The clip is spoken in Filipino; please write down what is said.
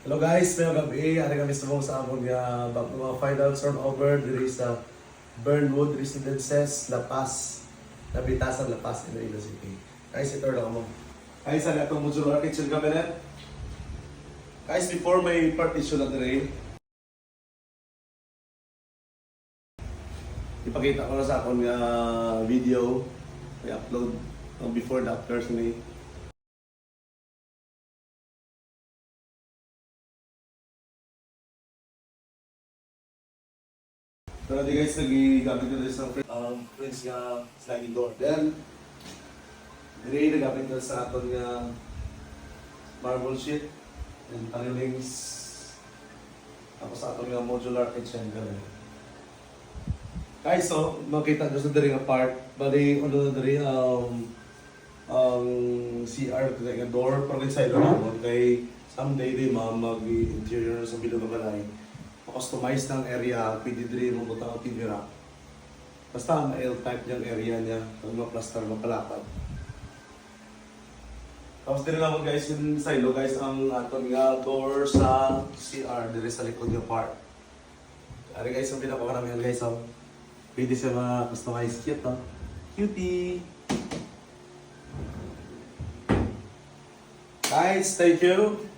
Hello guys, may gabi. Ari kami subong sa among mga final turnover diri sa Burnwood Residences, La Paz. Nabitasan La Paz, Iloilo City. Guys, ito lang mo. Guys, ano itong modular kitchen cabinet? Guys, before may partition na diri, ipakita ko na sa akong video. May upload ng before and after sa ni. Pero di guys, nag-gamit ko sa Prince nga sliding door. Then, dili nagamit ko sa aton nga marble sheet and panelings. Tapos sa aton nga modular kitchen gano'n. Guys, so makita nyo sa diri nga part, bali ano na diri ang CR nga door pero inside na naman kay someday di mag-interior sa bilog ng balay. Customize ng area, pwede din mo butang ang TV rack. Basta ma-L-type yung area niya, pag ma-plaster, mapalapad. Tapos din naman guys, yung silo guys, ang aton nga door sa CR, dire sa likod yung part. Ari guys, ang pinakakaramihan guys, so, pwede siya ma-customize. Cute, no? Cutie! Guys, thank you!